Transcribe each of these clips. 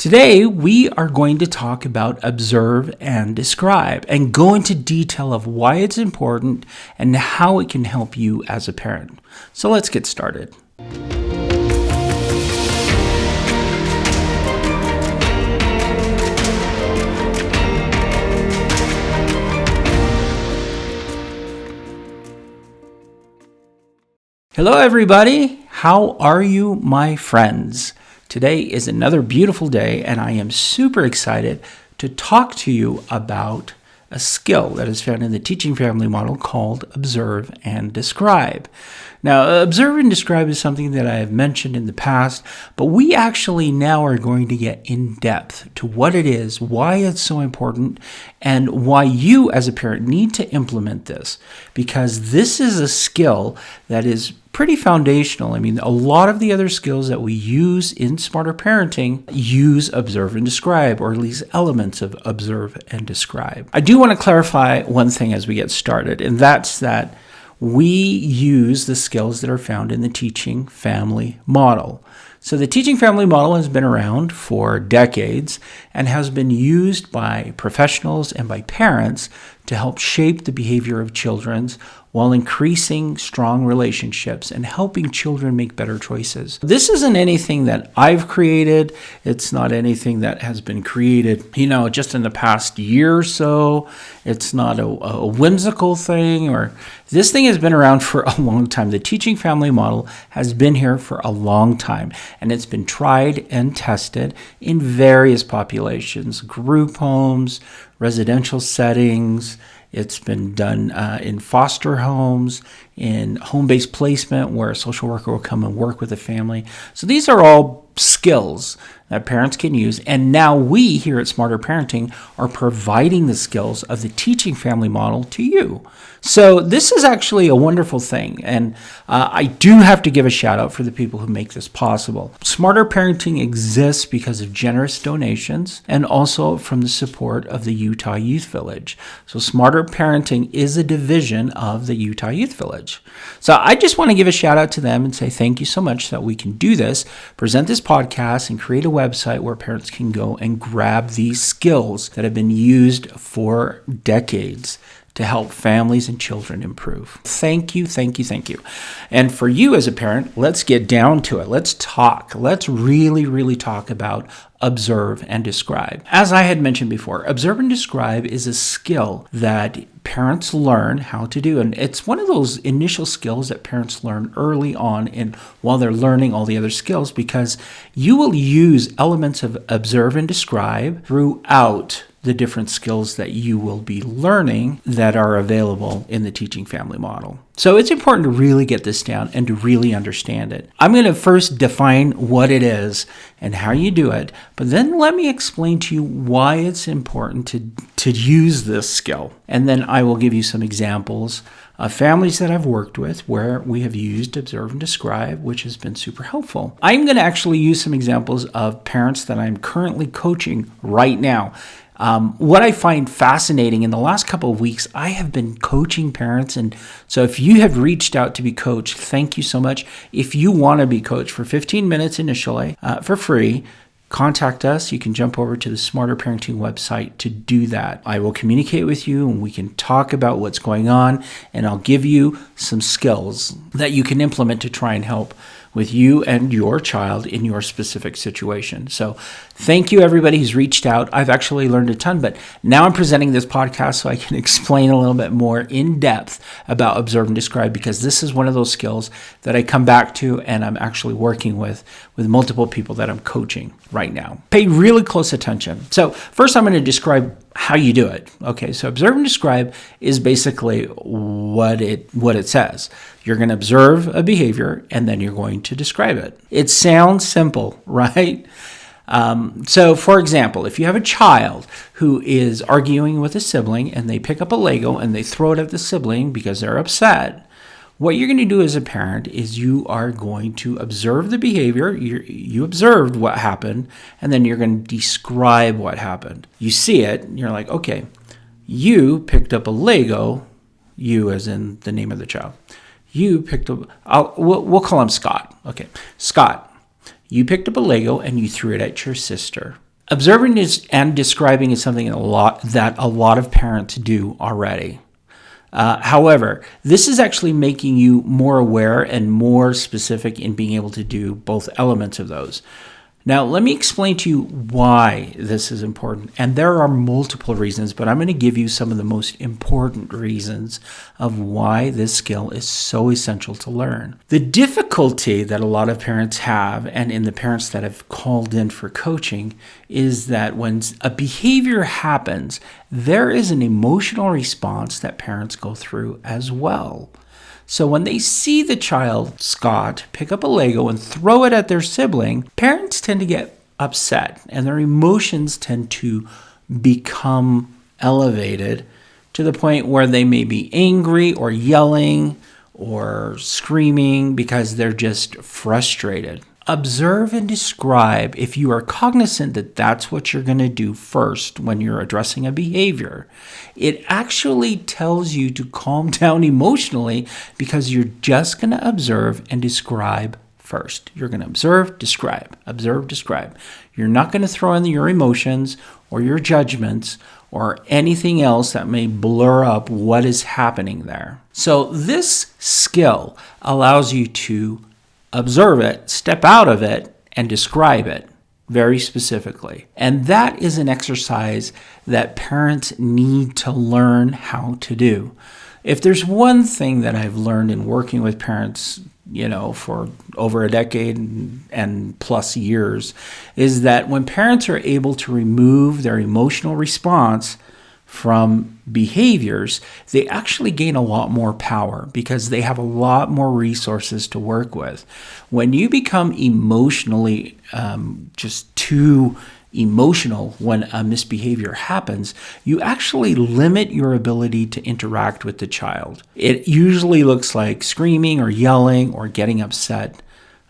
Today, we are going to talk about observe and describe and go into detail of why it's important and how it can help you as a parent. So let's get started. Hello, everybody. How are you, my friends? Today is another beautiful day, and I am super excited to talk to you about a skill that is found in the teaching family model called observe and describe. Now, observe and describe is something that I have mentioned in the past, but we actually now are going to get in depth to what it is, why it's so important, and why you as a parent need to implement this, because this is a skill that is pretty foundational. I mean, a lot of the other skills that we use in smarter parenting use observe and describe, or at least elements of observe and describe. I do want to clarify one thing as we get started, and that's that we use the skills that are found in the teaching family model. So the teaching family model has been around for decades and has been used by professionals and by parents to help shape the behavior of children while increasing strong relationships and helping children make better choices. This isn't anything that I've created. It's not anything that has been created, just in the past year or so. It's not a whimsical thing, or this thing has been around for a long time. The teaching family model has been here for a long time, and it's been tried and tested in various populations, group homes, residential settings. It's been done in foster homes, in home-based placement where a social worker will come and work with a family. So these are all skills that parents can use. And now we here at Smarter Parenting are providing the skills of the teaching family model to you. So this is actually a wonderful thing. And I do have to give a shout out for the people who make this possible. Smarter Parenting exists because of generous donations and also from the support of the Utah Youth Village. So Smarter Parenting is a division of the Utah Youth Village. So I just want to give a shout out to them and say thank you so much that we can do this, present this podcast, and create a website where parents can go and grab these skills that have been used for decades to help families and children improve. Thank you, thank you, thank you. And for you as a parent, let's get down to it. Let's talk. Let's really talk about observe and describe. As I had mentioned before, observe and describe is a skill that parents learn how to do. And it's one of those initial skills that parents learn early on while they're learning all the other skills, because you will use elements of observe and describe throughout the different skills that you will be learning that are available in the teaching family model. So it's important to really get this down and to really understand it. I'm going to first define what it is and how you do it, but then let me explain to you why it's important to use this skill. And then I will give you some examples of families that I've worked with where we have used observe and describe, which has been super helpful. I'm going to actually use some examples of parents that I'm currently coaching right now. What I find fascinating, in the last couple of weeks, I have been coaching parents. And so if you have reached out to be coached, thank you so much. If you want to be coached for 15 minutes initially for free, contact us. You can jump over to the Smarter Parenting website to do that. I will communicate with you and we can talk about what's going on, and I'll give you some skills that you can implement to try and help with you and your child in your specific situation. So thank you, everybody who's reached out. I've actually learned a ton, but now I'm presenting this podcast so I can explain a little bit more in depth about observe and describe, because this is one of those skills that I come back to and I'm actually working with multiple people that I'm coaching right now. Pay really close attention. So first I'm going to describe how you do it. Okay, so observe and describe is basically what it says. You're going to observe a behavior and then you're going to describe it. It sounds simple, right? So for example, if you have a child who is arguing with a sibling and they pick up a Lego and they throw it at the sibling because they're upset, what you're going to do as a parent is you are going to observe the behavior. You observed what happened, and then you're going to describe what happened. You see it, and you're like, okay, you picked up a Lego, you as in the name of the child. You picked up, we'll call him Scott. Okay, Scott, you picked up a Lego and you threw it at your sister. Observing and describing is something that a lot of parents do already. However, this is actually making you more aware and more specific in being able to do both elements of those. Now, let me explain to you why this is important. And there are multiple reasons, but I'm going to give you some of the most important reasons of why this skill is so essential to learn. The difficulty that a lot of parents have, and in the parents that have called in for coaching, is that when a behavior happens, there is an emotional response that parents go through as well. So when they see the child, Scott, pick up a Lego and throw it at their sibling, parents tend to get upset and their emotions tend to become elevated to the point where they may be angry or yelling or screaming because they're just frustrated. Observe and describe, if you are cognizant that that's what you're going to do first when you're addressing a behavior, it actually tells you to calm down emotionally because you're just going to observe and describe first. You're going to observe, describe. You're not going to throw in your emotions or your judgments or anything else that may blur up what is happening there. So this skill allows you to observe it, step out of it, and describe it very specifically. And that is an exercise that parents need to learn how to do. If there's one thing that I've learned in working with parents, for over a decade and plus years, is that when parents are able to remove their emotional response from behaviors, they actually gain a lot more power because they have a lot more resources to work with. When you become emotionally just too emotional when a misbehavior happens, you actually limit your ability to interact with the child. It usually looks like screaming or yelling or getting upset.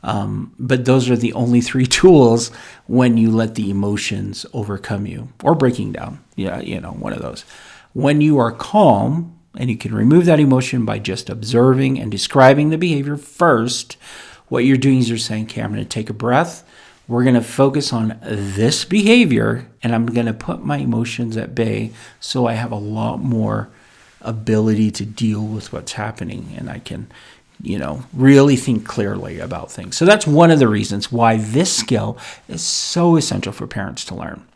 But those are the only three tools when you let the emotions overcome you, or breaking down. One of those. When you are calm, and you can remove that emotion by just observing and describing the behavior first, what you're doing is you're saying, okay, I'm going to take a breath. We're going to focus on this behavior, and I'm going to put my emotions at bay so I have a lot more ability to deal with what's happening, and I can really think clearly about things. So that's one of the reasons why this skill is so essential for parents to learn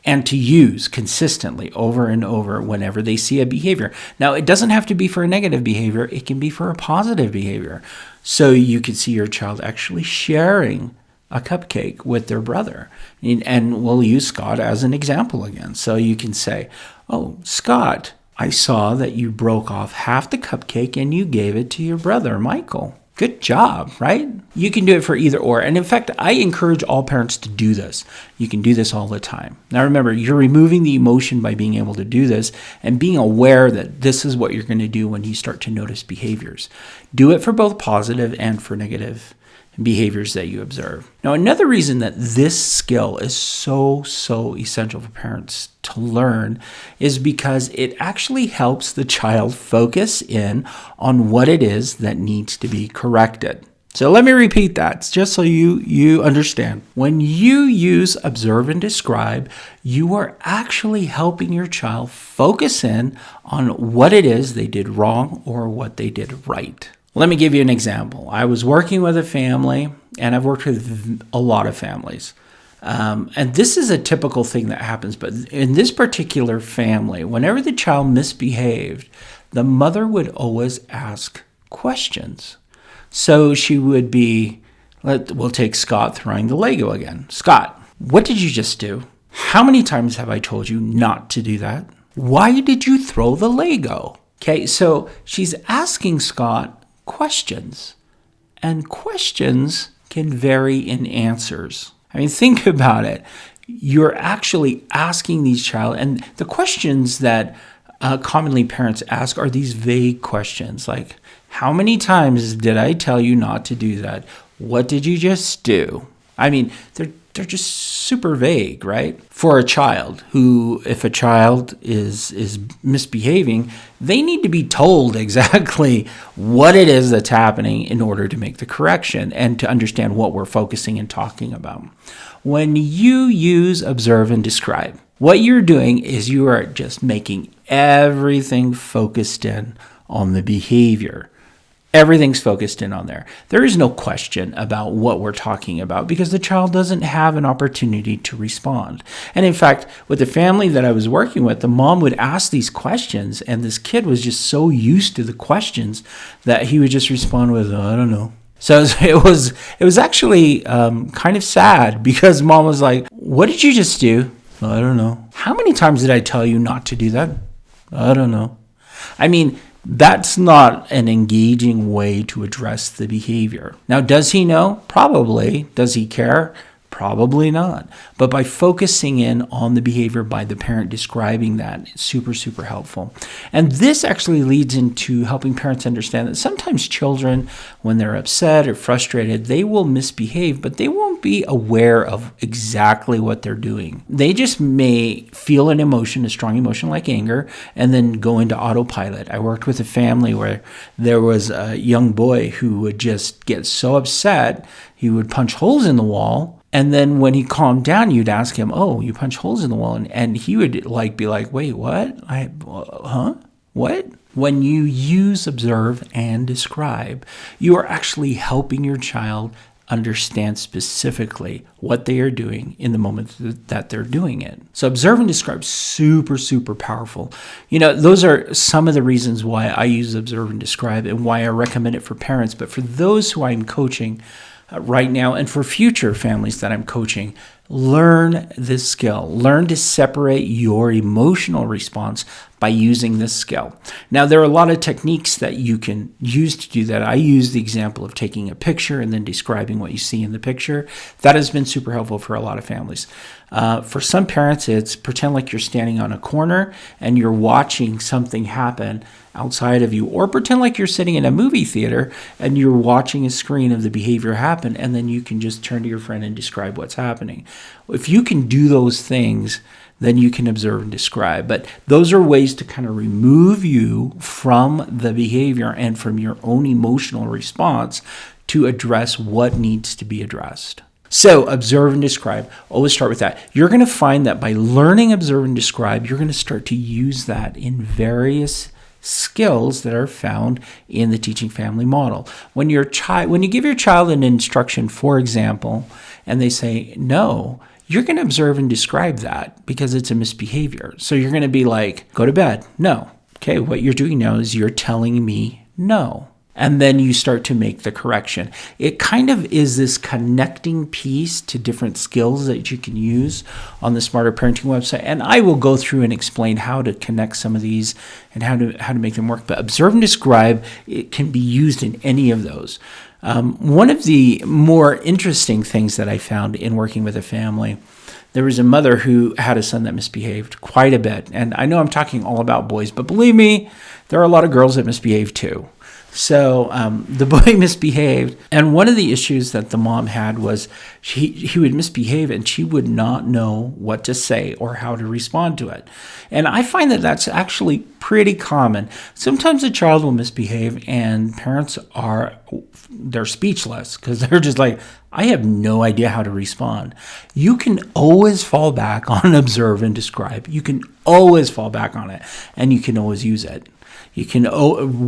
and to use consistently over and over whenever they see a behavior. Now, it doesn't have to be for a negative behavior. It can be for a positive behavior. So you could see your child actually sharing a cupcake with their brother. And we'll use Scott as an example again. So you can say, oh, Scott, I saw that you broke off half the cupcake and you gave it to your brother, Michael. Good job, right? You can do it for either or. And in fact, I encourage all parents to do this. You can do this all the time. Now remember, you're removing the emotion by being able to do this and being aware that this is what you're going to do when you start to notice behaviors. Do it for both positive and for negative behaviors that you observe. Now, another reason that this skill is so essential for parents to learn is because it actually helps the child focus in on what it is that needs to be corrected. So let me repeat that just so you understand. When you use observe and describe, you are actually helping your child focus in on what it is they did wrong or what they did right. Let me give you an example. I was working with a family, and I've worked with a lot of families. And this is a typical thing that happens. But in this particular family, whenever the child misbehaved, the mother would always ask questions. So she would be, we'll take Scott throwing the Lego again. Scott, what did you just do? How many times have I told you not to do that? Why did you throw the Lego? Okay, so she's asking Scott questions, and questions can vary in answers. I mean, think about it. You're actually asking these child, and the questions that commonly parents ask are these vague questions like, how many times did I tell you not to do that? What did you just do? I mean, they're they're just super vague, right? For a child who, if a child is misbehaving, they need to be told exactly what it is that's happening in order to make the correction and to understand what we're focusing and talking about. When you use observe and describe, what you're doing is you are just making everything focused in on the behavior. Everything's focused in on there. There is no question about what we're talking about because the child doesn't have an opportunity to respond. And in fact, with the family that I was working with, the mom would ask these questions, and this kid was just so used to the questions that he would just respond with, I don't know. So it was actually kind of sad because mom was like, what did you just do? I don't know. How many times did I tell you not to do that? I don't know. I mean, that's not an engaging way to address the behavior. Now, does he know? Probably. Does he care? Probably not. But by focusing in on the behavior by the parent describing that, it's super, super helpful. And this actually leads into helping parents understand that sometimes children, when they're upset or frustrated, they will misbehave, but they won't be aware of exactly what they're doing. They just may feel an emotion, a strong emotion like anger, and then go into autopilot. I worked with a family where there was a young boy who would just get so upset, he would punch holes in the wall. And then when he calmed down, you'd ask him, oh, you punch holes in the wall. And he would be like, wait, what? What? When you use observe and describe, you are actually helping your child understand specifically what they are doing in the moment that they're doing it. So observe and describe, super, super powerful. Those are some of the reasons why I use observe and describe and why I recommend it for parents. But for those who I'm coaching right now, and for future families that I'm coaching, learn this skill. Learn to separate your emotional response by using this skill. Now, there are a lot of techniques that you can use to do that. I use the example of taking a picture and then describing what you see in the picture. That has been super helpful for a lot of families. For some parents, it's pretend like you're standing on a corner and you're watching something happen outside of you, or pretend like you're sitting in a movie theater and you're watching a screen of the behavior happen, and then you can just turn to your friend and describe what's happening. If you can do those things, then you can observe and describe. But those are ways to kind of remove you from the behavior and from your own emotional response to address what needs to be addressed. So observe and describe, always start with that. You're going to find that by learning observe and describe, you're going to start to use that in various skills that are found in the teaching family model. When you give your child an instruction, for example, and they say no, you're going to observe and describe that because it's a misbehavior. So you're going to be like, go to bed. No. Okay, what you're doing now is you're telling me no. And then you start to make the correction. It kind of is this connecting piece to different skills that you can use on the Smarter Parenting website. And I will go through and explain how to connect some of these and how to make them work. But observe and describe, it can be used in any of those. One of the more interesting things that I found in working with a family, there was a mother who had a son that misbehaved quite a bit. And I know I'm talking all about boys, but believe me, there are a lot of girls that misbehave too. So the boy misbehaved, and one of the issues that the mom had was he would misbehave and she would not know what to say or how to respond to it. And I find that that's actually pretty common. Sometimes a child will misbehave and parents they're speechless because they're just like, I have no idea how to respond. You can always fall back on observe and describe. You can always fall back on it, and you can always use it. You can,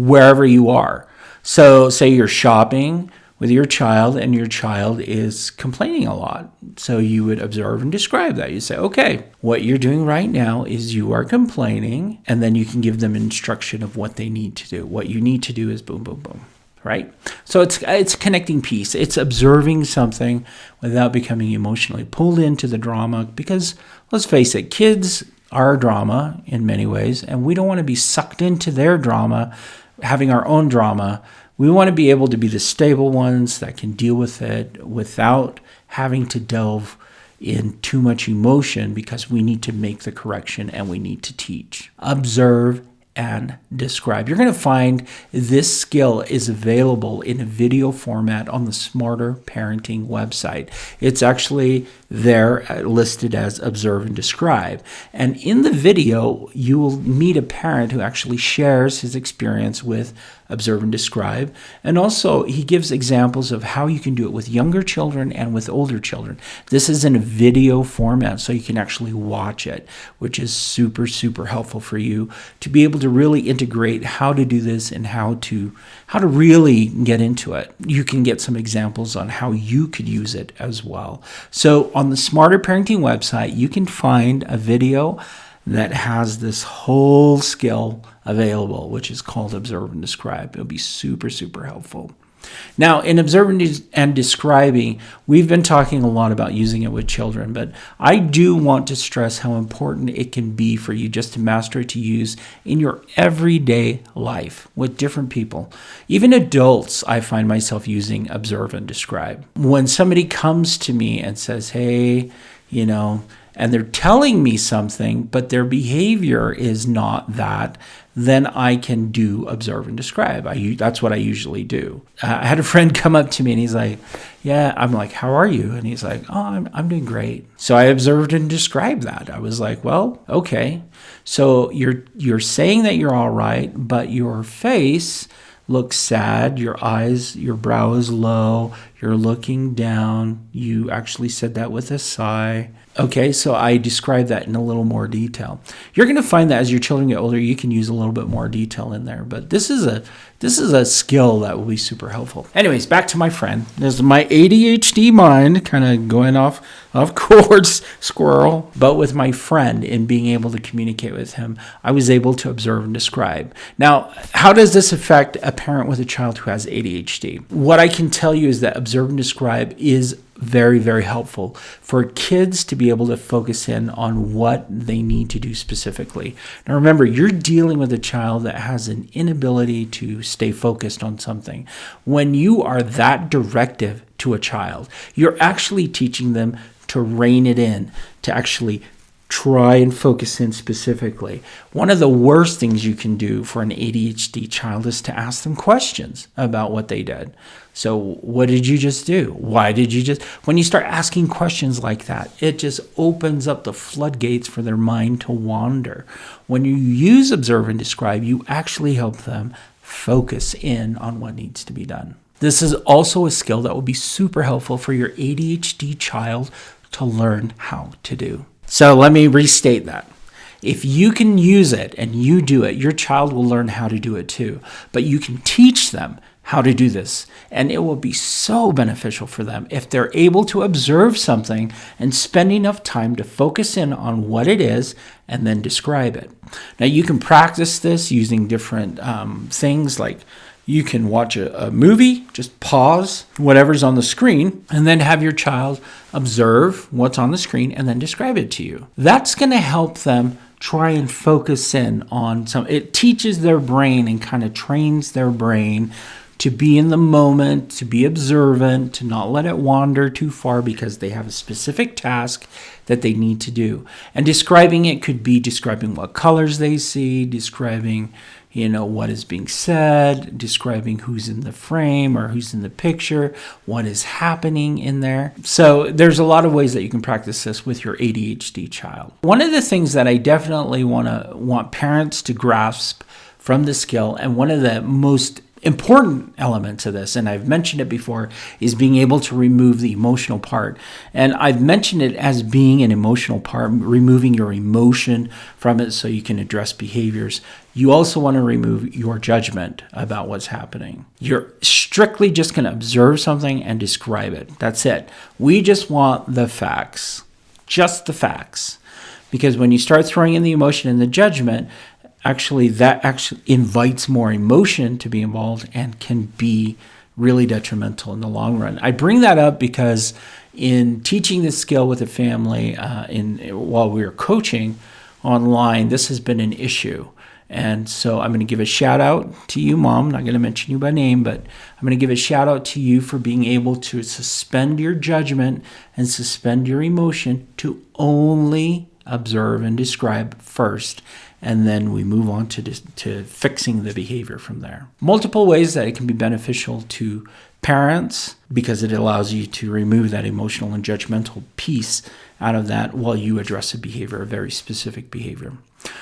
wherever you are. So say you're shopping with your child and your child is complaining a lot. So you would observe and describe that. You say, okay, what you're doing right now is you are complaining, and then you can give them instruction of what they need to do. What you need to do is boom, boom, boom. Right? So it's a connecting piece. It's observing something without becoming emotionally pulled into the drama, because let's face it, kids are drama in many ways, and we don't want to be sucked into their drama, having our own drama. We want to be able to be the stable ones that can deal with it without having to delve in too much emotion, because we need to make the correction and we need to teach. Observe and describe. You're going to find this skill is available in a video format on the Smarter Parenting website. It's actually there listed as Observe and Describe. And in the video, you will meet a parent who actually shares his experience with Observe and Describe. And also, he gives examples of how you can do it with younger children and with older children. This is in a video format, so you can actually watch it, which is super, super helpful for you to be able to really integrate how to do this and how to really get into it. You can get some examples on how you could use it as well. So on the Smarter Parenting website, you can find a video that has this whole skill available, which is called Observe and Describe. It'll be super, super helpful. Now, in observing and describing, we've been talking a lot about using it with children, but I do want to stress how important it can be for you just to master it to use in your everyday life with different people. Even adults, I find myself using observe and describe. When somebody comes to me and says, hey, and they're telling me something, but their behavior is not that, then I can do observe and describe. That's what I usually do. I had a friend come up to me and he's like, yeah, I'm like, how are you? And he's like, oh, I'm doing great. So I observed and described that. I was like, well, okay. So you're saying that you're all right, but your face looks sad, your brow is low, you're looking down. You actually said that with a sigh. Okay, so I described that in a little more detail. You're going to find that as your children get older, you can use a little bit more detail in there. But this is a skill that will be super helpful. Anyways, back to my friend. This is my ADHD mind kind of going off course, squirrel. But with my friend, in being able to communicate with him, I was able to observe and describe. Now, how does this affect a parent with a child who has ADHD? What I can tell you is that observe and describe is very, very helpful for kids to be able to focus in on what they need to do specifically. Now remember, you're dealing with a child that has an inability to stay focused on something. When you are that directive to a child, you're actually teaching them to rein it in, to actually try and focus in specifically. One of the worst things you can do for an ADHD child is to ask them questions about what they did. So what did you just do? Why did you just? When you start asking questions like that, it just opens up the floodgates for their mind to wander. When you use observe and describe, you actually help them focus in on what needs to be done. This is also a skill that will be super helpful for your ADHD child to learn how to do. So let me restate that. If you can use it and you do it, your child will learn how to do it too. But you can teach them how to do this, and it will be so beneficial for them if they're able to observe something and spend enough time to focus in on what it is and then describe it. Now, you can practice this using different things, like you can watch a movie, just pause whatever's on the screen, and then have your child observe what's on the screen and then describe it to you. That's going to help them try and focus in on it teaches their brain and kind of trains their brain to be in the moment, to be observant, to not let it wander too far because they have a specific task that they need to do. And describing it could be describing what colors they see, describing what is being said, describing who's in the frame or who's in the picture, what is happening in there. So there's a lot of ways that you can practice this with your ADHD child. One of the things that I definitely want parents to grasp from this skill, and one of the most important elements of this, and I've mentioned it before, is being able to remove the emotional part. And I've mentioned it as being an emotional part, removing your emotion from it so you can address behaviors. You also want to remove your judgment about what's happening. You're strictly just going to observe something and describe it. That's it. We just want the facts, just the facts. Because when you start throwing in the emotion and the judgment, that actually invites more emotion to be involved and can be really detrimental in the long run. I bring that up because in teaching this skill with a family, while we were coaching online, this has been an issue. And so I'm going to give a shout out to you, Mom. I'm not going to mention you by name, but I'm going to give a shout out to you for being able to suspend your judgment and suspend your emotion to only observe and describe first. And then we move on to fixing the behavior from there. Multiple ways that it can be beneficial to parents, because it allows you to remove that emotional and judgmental piece out of that while you address a behavior, a very specific behavior.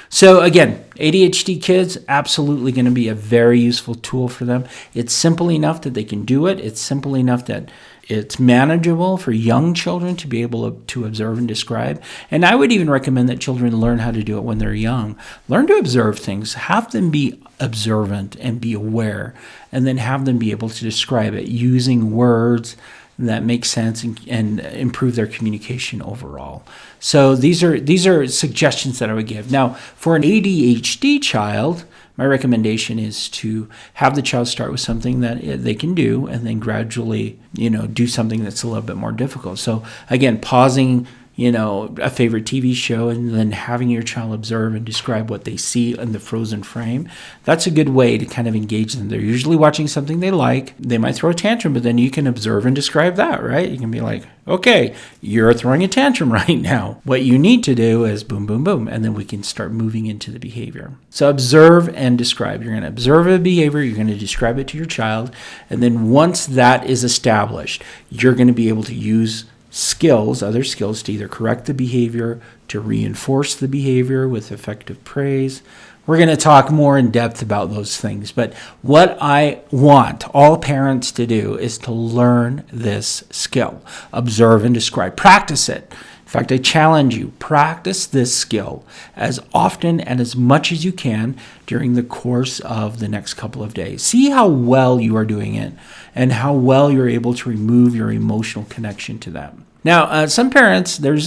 So again, ADHD kids, absolutely going to be a very useful tool for them. It's simple enough that they can do it. It's simple enough that it's manageable for young children to be able to observe and describe. And I would even recommend that children learn how to do it when they're young. Learn to observe things. Have them be observant and be aware, and then have them be able to describe it using words that make sense and improve their communication overall. So these are suggestions that I would give. Now, for an ADHD child, my recommendation is to have the child start with something that they can do, and then gradually, do something that's a little bit more difficult. So again, pausing, a favorite TV show, and then having your child observe and describe what they see in the frozen frame. That's a good way to kind of engage them. They're usually watching something they like. They might throw a tantrum, but then you can observe and describe that, right? You can be like, okay, you're throwing a tantrum right now. What you need to do is boom, boom, boom, and then we can start moving into the behavior. So observe and describe. You're going to observe a behavior, you're going to describe it to your child, and then once that is established, you're going to be able to use other skills to either correct the behavior, to reinforce the behavior with effective praise. We're going to talk more in depth about those things. But what I want all parents to do is to learn this skill. Observe and describe. Practice it. In fact, I challenge you, practice this skill as often and as much as you can during the course of the next couple of days. See how well you are doing it and how well you're able to remove your emotional connection to them. Now, some parents, there is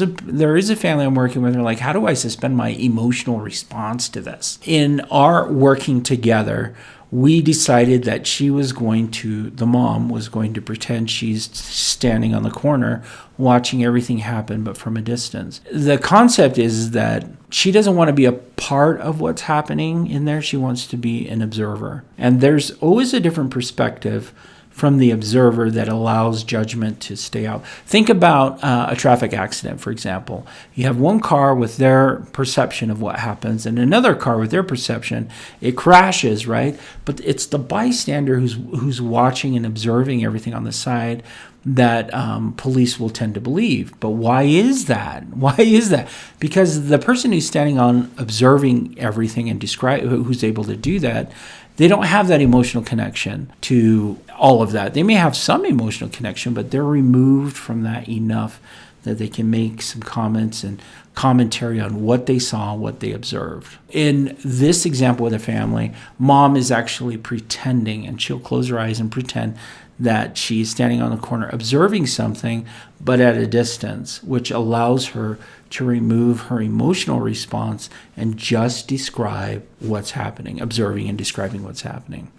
a family I'm working with, they're like, how do I suspend my emotional response to this? In our working together, we decided that the mom was going to pretend she's standing on the corner watching everything happen, but from a distance. The concept is that she doesn't want to be a part of what's happening in there. She wants to be an observer. And there's always a different perspective from the observer that allows judgment to stay out. Think about a traffic accident, for example. You have one car with their perception of what happens and another car with their perception. It crashes, right? But it's the bystander who's watching and observing everything on the side that police will tend to believe. But why is that? Why is that? Because the person who's standing on observing everything and who's able to do that, they don't have that emotional connection to all of that. They may have some emotional connection, but they're removed from that enough that they can make some comments and commentary on what they saw, what they observed. In this example with a family, mom is actually pretending, and she'll close her eyes and pretend that she's standing on the corner observing something, but at a distance, which allows her to remove her emotional response and just describe what's happening, observing and describing what's happening.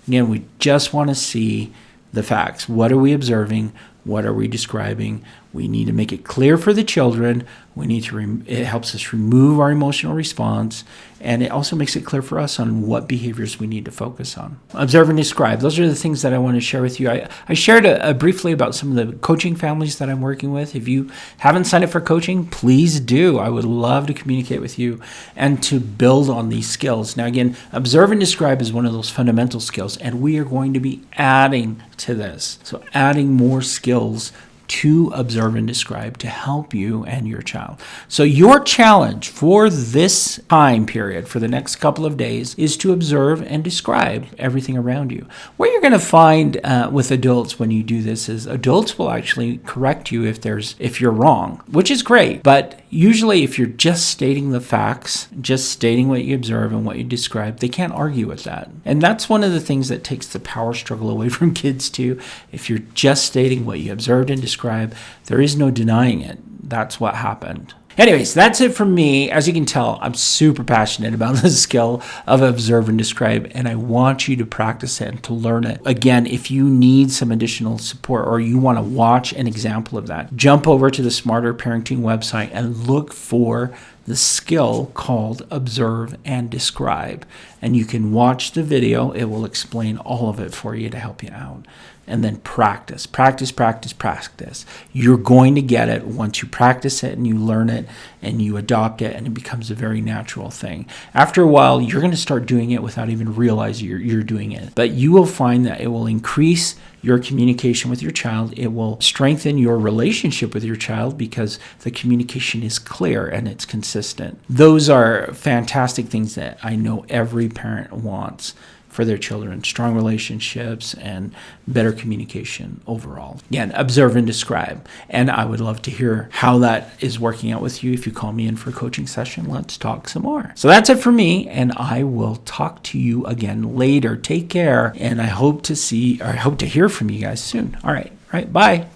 Again, we just want to see the facts. What are we observing? What are we describing? We need to make it clear for the children. It helps us remove our emotional response, and it also makes it clear for us on what behaviors we need to focus on. Observe and describe. Those are the things that I want to share with you. I shared briefly about some of the coaching families that I'm working with. If you haven't signed up for coaching, please do. I would love to communicate with you and to build on these skills. Now, again, observe and describe is one of those fundamental skills, and we are going to be adding to this. So adding more skills to observe and describe to help you and your child. So your challenge for this time period, for the next couple of days, is to observe and describe everything around you. What you're going to find with adults when you do this is adults will actually correct you if you're wrong, which is great. But usually if you're just stating the facts, just stating what you observe and what you describe, they can't argue with that. And that's one of the things that takes the power struggle away from kids too. If you're just stating what you observed and described, there is no denying it. That's what happened. Anyways, that's it from me. As you can tell, I'm super passionate about the skill of observe and describe, and I want you to practice it and to learn it. Again, if you need some additional support or you want to watch an example of that, jump over to the Smarter Parenting website and look for the skill called Observe and Describe. And you can watch the video. It will explain all of it for you to help you out. And then practice. You're going to get it once you practice it and you learn it and you adopt it, and it becomes a very natural thing. After a while, you're going to start doing it without even realizing you're doing it. But you will find that it will increase your communication with your child. It will strengthen your relationship with your child because the communication is clear and it's consistent. Those are fantastic things that I know every parent wants for their children: strong relationships and better communication overall. Again, observe and describe. And I would love to hear how that is working out with you. If you call me in for a coaching session, let's talk some more. So that's it for me, and I will talk to you again later. Take care, and I hope to hear from you guys soon. All right, bye.